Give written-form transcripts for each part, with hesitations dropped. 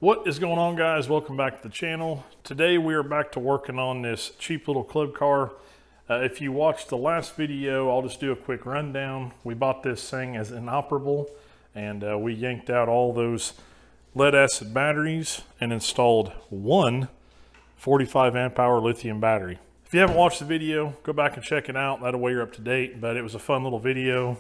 What is going on, guys? Welcome back to the channel. Today we are back to working on this cheap little club car. If you watched the last video, I'll just do a quick rundown. We bought this thing as inoperable, and we yanked out all those lead acid batteries and installed one 45 amp hour lithium battery. If you haven't watched the video, go back and check it out. That way you're up to date, but it was a fun little video.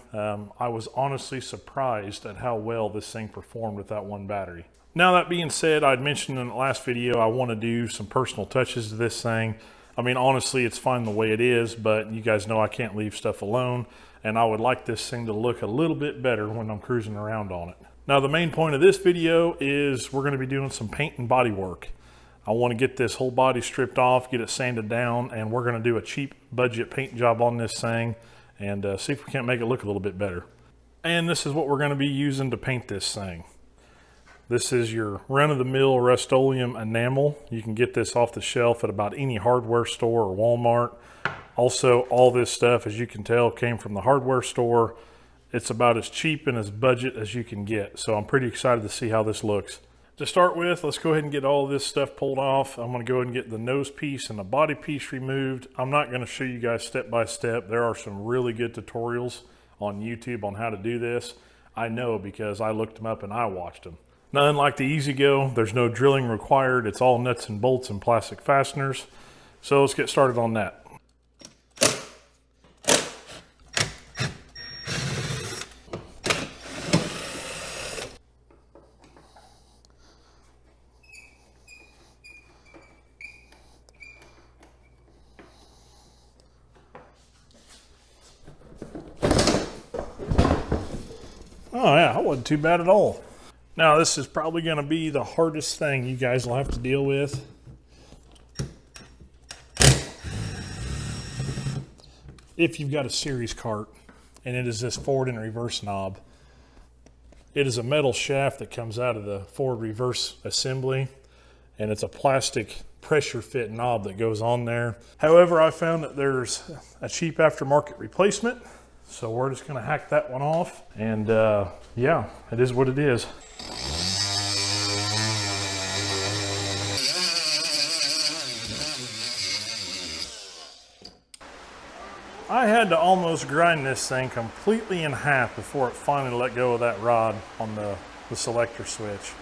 I was honestly surprised at how well this thing performed with that one battery. Now, that being said, I'd mentioned in the last video I want to do some personal touches to this thing. I mean, honestly, it's fine the way it is, but you guys know I can't leave stuff alone, and I would like this thing to look a little bit better when I'm cruising around on it. Now, the main point of this video is we're going to be doing some paint and body work. I want to get this whole body stripped off, get it sanded down, and we're going to do a cheap budget paint job on this thing and see if we can't make it look a little bit better. And this is what we're going to be using to paint this thing. This is your run-of-the-mill Rust-Oleum enamel. You can get this off the shelf at about any hardware store or Walmart. Also, all this stuff, as you can tell, came from the hardware store. It's about as cheap and as budget as you can get. So I'm pretty excited to see how this looks. To start with, let's go ahead and get all this stuff pulled off. I'm going to go ahead and get the nose piece and the body piece removed. I'm not going to show you guys step by step. There are some really good tutorials on YouTube on how to do this. I know because I looked them up and I watched them. Now, unlike the E-Z-GO, there's no drilling required. It's all nuts and bolts and plastic fasteners. So let's get started on that. Oh yeah, that wasn't too bad at all. Now, this is probably going to be the hardest thing you guys will have to deal with. If you've got a series cart, and it is this forward and reverse knob. It is a metal shaft that comes out of the forward reverse assembly, and it's a plastic pressure fit knob that goes on there. However, I found that there's a cheap aftermarket replacement, so we're just going to hack that one off, and yeah, it is what it is. I had to almost grind this thing completely in half before it finally let go of that rod on the selector switch.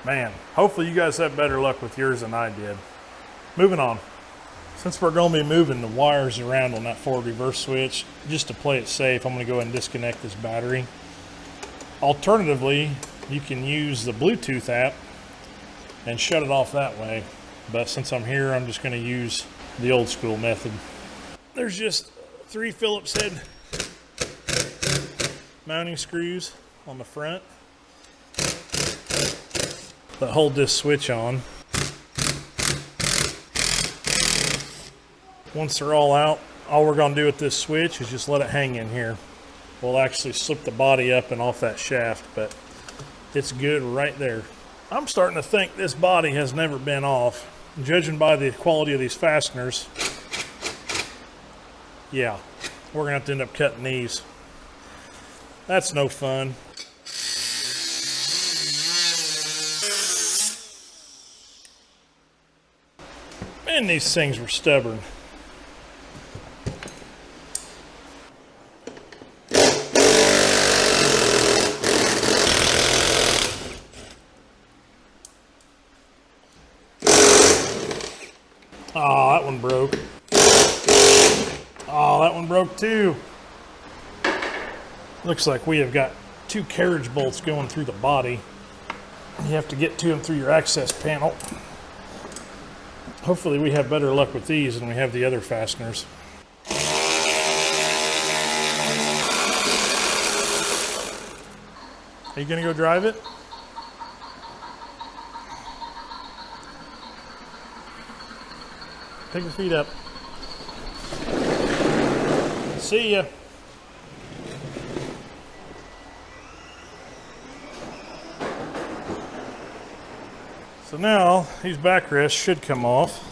Man, hopefully you guys have better luck with yours than I did. Moving on. Since we're going to be moving the wires around on that forward reverse switch, just to play it safe, I'm going to go ahead and disconnect this battery. Alternatively, you can use the Bluetooth app and shut it off that way. But since I'm here, I'm just going to use the old school method. There's just 3 Phillips head mounting screws on the front that hold this switch on. Once they're all out, all we're going to do with this switch is just let it hang in here. We'll actually slip the body up and off that shaft, but it's good right there. I'm starting to think this body has never been off. Judging by the quality of these fasteners, yeah, we're going to have to end up cutting these. That's no fun. Man, these things were stubborn. Oh, that one broke. Oh, that one broke too. Looks like we have got 2 carriage bolts going through the body. You have to get to them through your access panel. Hopefully we have better luck with these than we have the other fasteners. Are you gonna go drive it? Pick your feet up. See ya. So now these backrests should come off.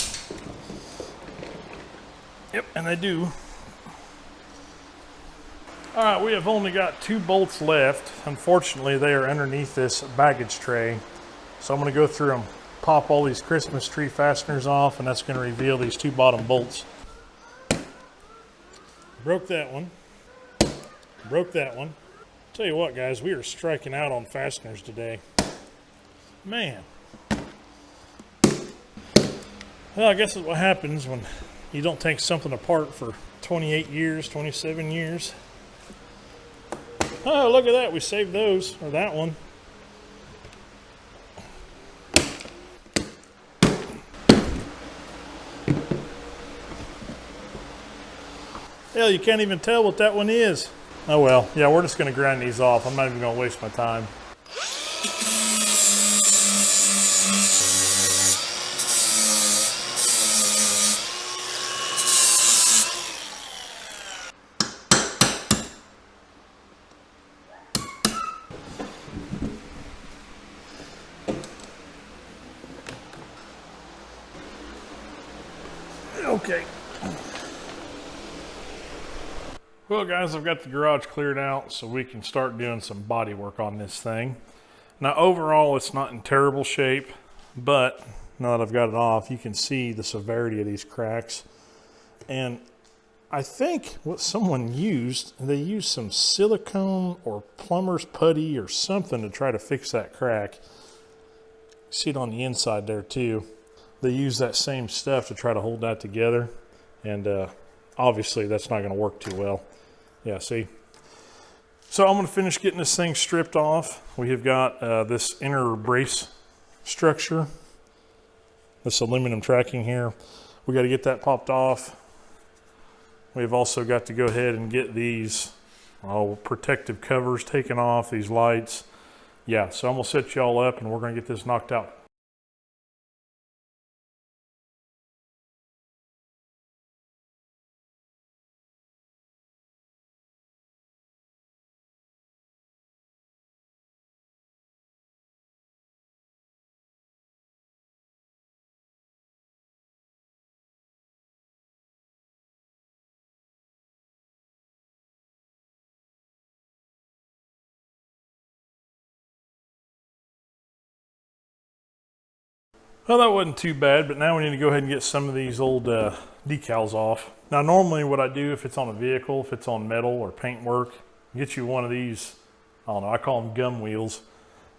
Yep, and they do. All right, we have only got 2 bolts left. Unfortunately, they are underneath this baggage tray. So I'm going to go through and pop all these Christmas tree fasteners off, and that's going to reveal these two bottom bolts. Broke that one. Broke that one. Tell you what, guys, we are striking out on fasteners today. Man. Well, I guess that's what happens when you don't take something apart for 28 years, 27 years. Oh, look at that. We saved those, or that one. Hell, you can't even tell what that one is. Oh well, yeah, we're just going to grind these off. I'm not even going to waste my time. Okay. Well, guys, I've got the garage cleared out so we can start doing some body work on this thing. Now, overall, it's not in terrible shape, but now that I've got it off, you can see the severity of these cracks. And I think what someone used, they used some silicone or plumber's putty or something to try to fix that crack. See it on the inside there, too. They use that same stuff to try to hold that together, and obviously that's not going to work too well. Yeah, see? So I'm going to finish getting this thing stripped off. We have got this inner brace structure, this aluminum tracking here. We got to get that popped off. We've also got to go ahead and get these protective covers taken off, these lights. Yeah, so I'm going to set you all up and we're going to get this knocked out. Well, that wasn't too bad, but now we need to go ahead and get some of these old decals off. Now, normally what I do if it's on a vehicle, if it's on metal or paint work, get you one of these, I don't know, I call them gum wheels.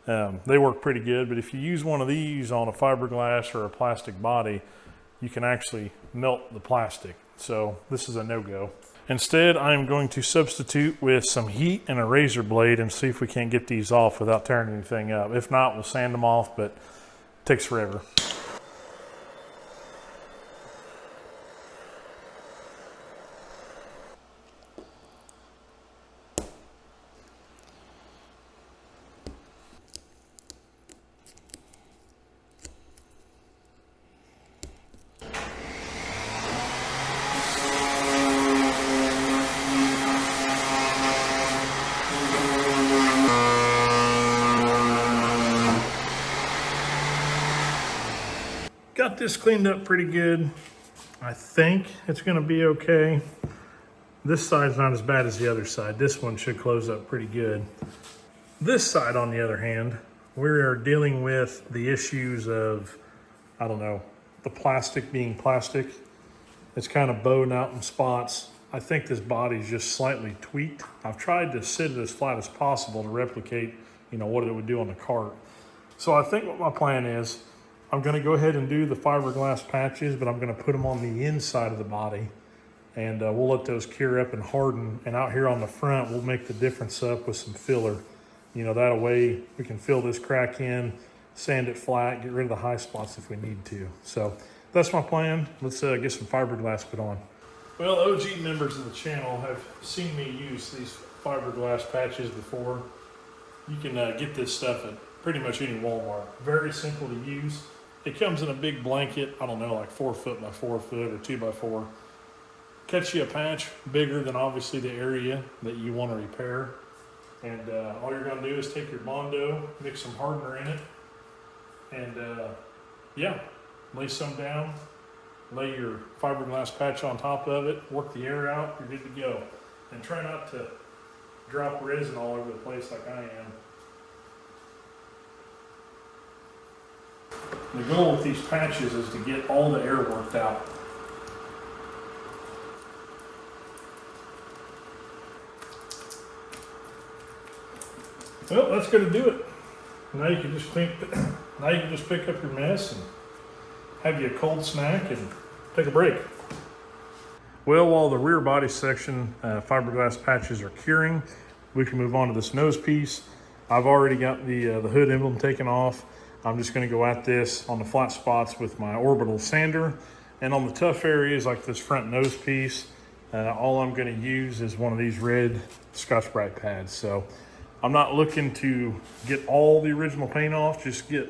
They work pretty good, but if you use one of these on a fiberglass or a plastic body, you can actually melt the plastic. So this is a no-go. Instead, I'm going to substitute with some heat and a razor blade and see if we can't get these off without tearing anything up. If not, we'll sand them off, but it takes forever. Got this cleaned up pretty good. I think it's gonna be okay. This side's not as bad as the other side. This one should close up pretty good. This side, on the other hand, we are dealing with the issues of, I don't know, the plastic being plastic. It's kind of bowed out in spots. I think this body's just slightly tweaked. I've tried to sit it as flat as possible to replicate, what it would do on the cart. So I think what my plan is, I'm gonna go ahead and do the fiberglass patches, but I'm gonna put them on the inside of the body, and we'll let those cure up and harden. And out here on the front, we'll make the difference up with some filler. That way we can fill this crack in, sand it flat, get rid of the high spots if we need to. So that's my plan. Let's get some fiberglass put on. Well, OG members of the channel have seen me use these fiberglass patches before. You can get this stuff at pretty much any Walmart. Very simple to use. It comes in a big blanket, I don't know, like 4 foot by 4 foot or 2 by 4. Catch you a patch bigger than obviously the area that you want to repair. And all you're going to do is take your Bondo, mix some hardener in it, and lay some down, lay your fiberglass patch on top of it, work the air out, you're good to go. And try not to drop resin all over the place like I am. The goal with these patches is to get all the air worked out. Well, that's going to do it. Now you can just now you can just pick up your mess and have you a cold snack and take a break. Well, while the rear body section fiberglass patches are curing, we can move on to this nose piece. I've already got the hood emblem taken off. I'm just going to go at this on the flat spots with my orbital sander, and on the tough areas like this front nose piece, all I'm going to use is one of these red Scotch-Brite pads. So I'm not looking to get all the original paint off, just get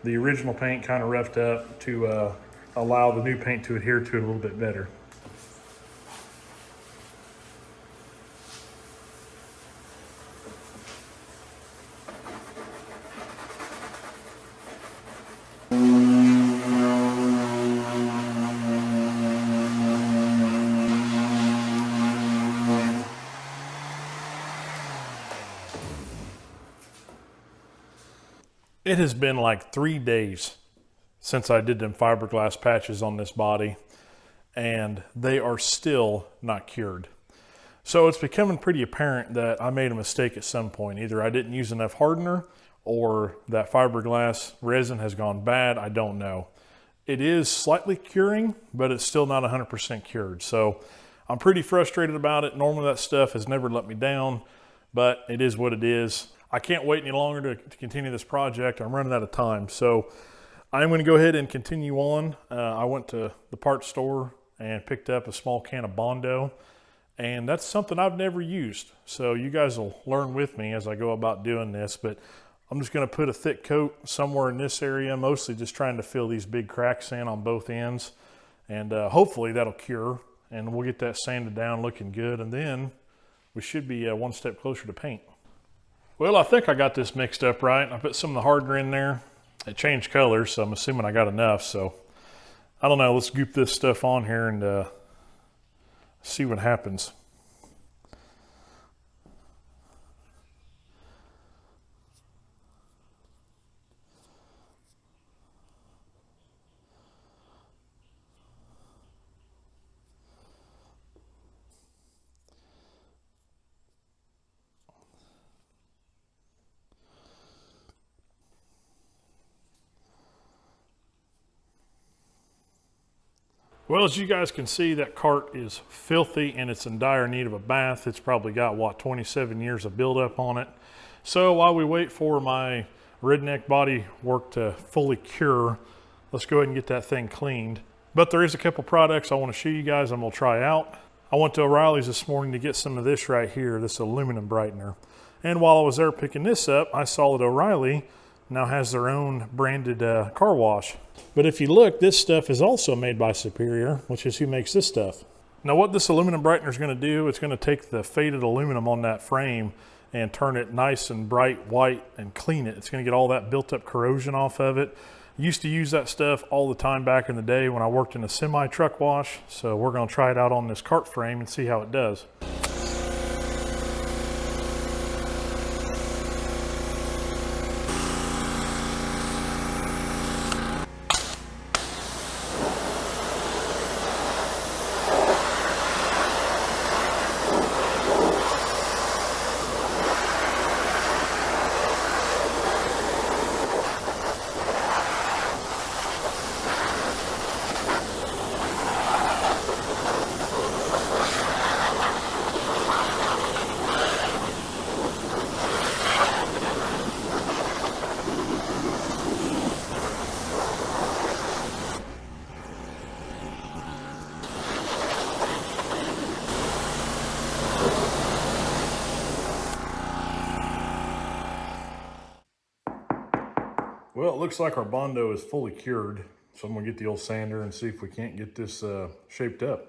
the original paint kind of roughed up to allow the new paint to adhere to it a little bit better. It has been like 3 days since I did them fiberglass patches on this body, and they are still not cured. So it's becoming pretty apparent that I made a mistake at some point. Either I didn't use enough hardener or that fiberglass resin has gone bad. I don't know. It is slightly curing, but it's still not 100% cured. So I'm pretty frustrated about it. Normally that stuff has never let me down, but it is what it is. I can't wait any longer to continue this project. I'm running out of time. So I'm going to go ahead and continue on. I went to the parts store and picked up a small can of Bondo, and that's something I've never used. So you guys will learn with me as I go about doing this, but I'm just going to put a thick coat somewhere in this area, mostly just trying to fill these big cracks in on both ends, and hopefully that'll cure, and we'll get that sanded down looking good, and then we should be one step closer to paint. Well, I think I got this mixed up right. I put some of the hardener in there. It changed colors, so I'm assuming I got enough. So I don't know. Let's goop this stuff on here and see what happens. Well, as you guys can see, that cart is filthy and it's in dire need of a bath. It's probably got, what, 27 years of buildup on it. So while we wait for my redneck body work to fully cure, let's go ahead and get that thing cleaned. But there is a couple products I want to show you guys I'm going to try out. I went to O'Reilly's this morning to get some of this right here, this aluminum brightener. And while I was there picking this up, I saw that O'Reilly now has their own branded car wash. But if you look, this stuff is also made by Superior, which is who makes this stuff. Now what this aluminum brightener is going to do, it's going to take the faded aluminum on that frame and turn it nice and bright white and clean it. It's going to get all that built up corrosion off of it. I used to use that stuff all the time back in the day when I worked in a semi truck wash. So we're going to try it out on this cart frame and see how it does. Well, it looks like our Bondo is fully cured, so I'm gonna get the old sander and see if we can't get this shaped up.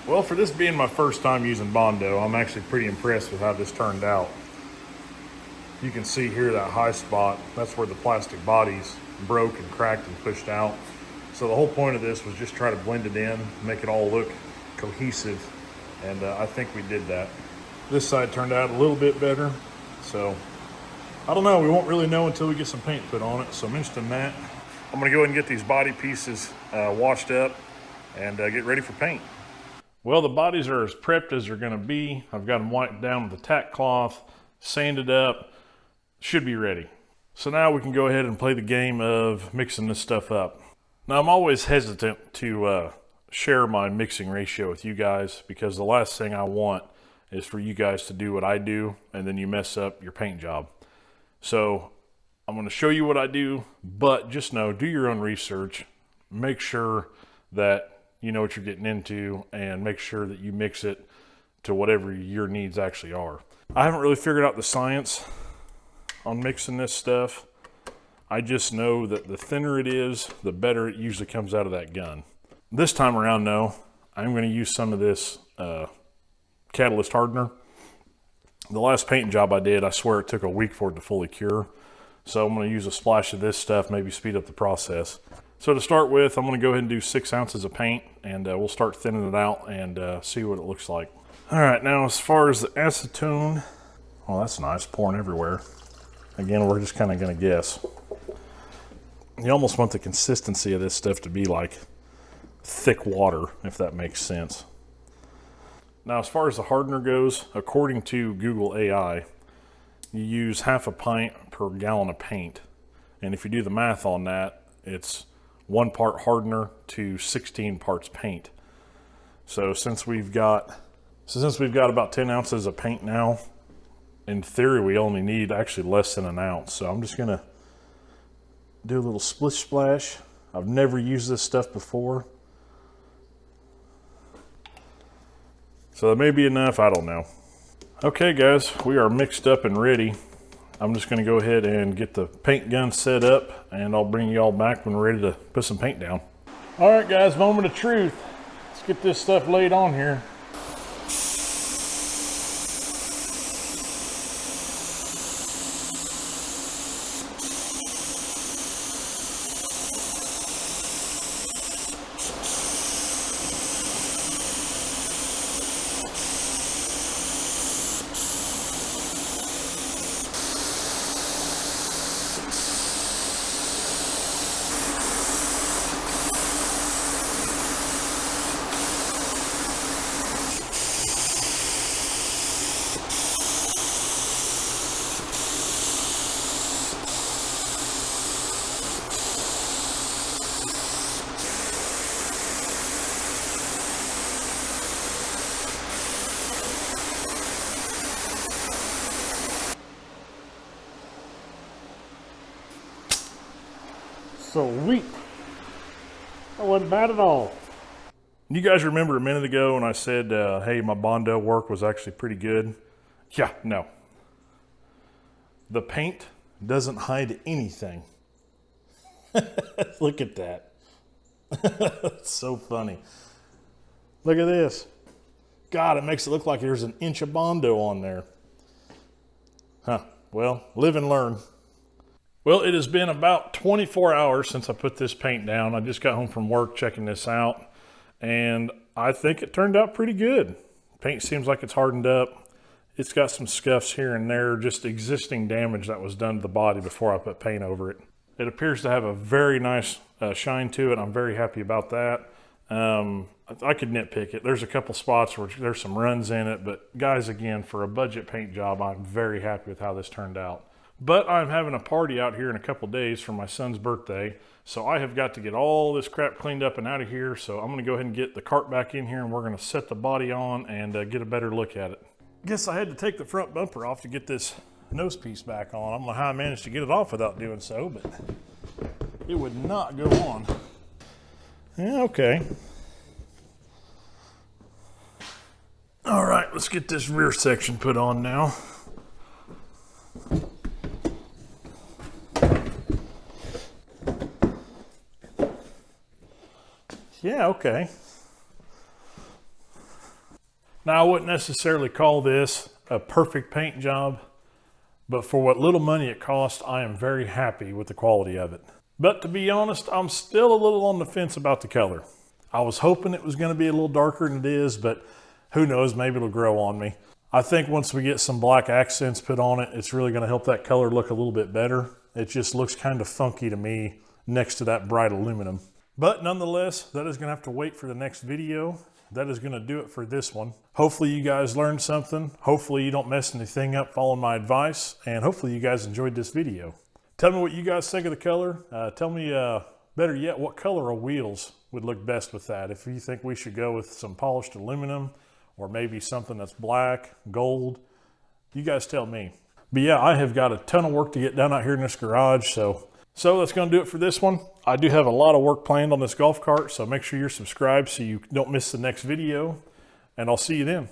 Well, Well, for this being my first time using Bondo, I'm actually pretty impressed with how this turned out. You can see here that high spot, that's where the plastic bodies broke and cracked and pushed out. So the whole point of this was just try to blend it in, make it all look cohesive, and I think we did that. This side turned out a little bit better, so I don't know, we won't really know until we get some paint put on it. So mentioning that, I'm gonna go ahead and get these body pieces washed up and get ready for paint. Well, the bodies are as prepped as they're gonna be. I've got them wiped down with a tack cloth, sanded up, should be ready. So now we can go ahead and play the game of mixing this stuff up. Now I'm always hesitant to share my mixing ratio with you guys because the last thing I want is for you guys to do what I do and then you mess up your paint job. So I'm going to show you what I do, but just know, do your own research. Make sure that you know what you're getting into and make sure that you mix it to whatever your needs actually are. I haven't really figured out the science on mixing this stuff. I just know that the thinner it is, the better it usually comes out of that gun. This time around, though, I'm going to use some of this catalyst hardener. The last paint job I did, I swear it took a week for it to fully cure. So I'm going to use a splash of this stuff, maybe speed up the process. So to start with, I'm going to go ahead and do 6 ounces of paint, and we'll start thinning it out and see what it looks like. All right, now as far as the acetone, oh, that's nice, pouring everywhere. Again, we're just kind of going to guess. You almost want the consistency of this stuff to be like thick water, if that makes sense. Now, as far as the hardener goes, according to Google AI, you use half a pint per gallon of paint. And if you do the math on that, it's 1 part hardener to 16 parts paint. So since we've got about 10 ounces of paint now, in theory, we only need actually less than an ounce. So I'm just gonna do a little splish splash. I've never used this stuff before. So that may be enough, I don't know. Okay guys, we are mixed up and ready. I'm just gonna go ahead and get the paint gun set up and I'll bring you all back when we're ready to put some paint down. All right guys, moment of truth. Let's get this stuff laid on here. Sweet. That wasn't bad at all. You guys remember a minute ago when I said, hey, my Bondo work was actually pretty good? Yeah, no. The paint doesn't hide anything. Look at that. It's so funny. Look at this. God, it makes it look like there's an inch of Bondo on there. Huh, well, live and learn. Well, it has been about 24 hours since I put this paint down. I just got home from work checking this out, and I think it turned out pretty good. Paint seems like it's hardened up. It's got some scuffs here and there, just existing damage that was done to the body before I put paint over it. It appears to have a very nice shine to it. I'm very happy about that. I could nitpick it. There's a couple spots where there's some runs in it, but guys, again, for a budget paint job, I'm very happy with how this turned out. But I'm having a party out here in a couple days for my son's birthday, so I have got to get all this crap cleaned up and out of here. So I'm going to go ahead and get the cart back in here, and we're going to set the body on and get a better look at it. Guess I had to take the front bumper off to get this nose piece back on. I don't know how I managed to get it off without doing so, but it would not go on. Yeah, okay. All right, let's get this rear section put on now. Yeah, okay. Now, I wouldn't necessarily call this a perfect paint job, but for what little money it cost, I am very happy with the quality of it. But to be honest, I'm still a little on the fence about the color. I was hoping it was going to be a little darker than it is, but who knows, maybe it'll grow on me. I think once we get some black accents put on it, it's really going to help that color look a little bit better. It just looks kind of funky to me next to that bright aluminum. But nonetheless, that is going to have to wait for the next video. That is going to do it for this one. Hopefully you guys learned something. Hopefully you don't mess anything up following my advice. And hopefully you guys enjoyed this video. Tell me what you guys think of the color. Tell me, better yet, what color of wheels would look best with that. If you think we should go with some polished aluminum or maybe something that's black, gold, you guys tell me. But yeah, I have got a ton of work to get done out here in this garage. So that's going to do it for this one. I do have a lot of work planned on this golf cart, so make sure you're subscribed so you don't miss the next video, and I'll see you then.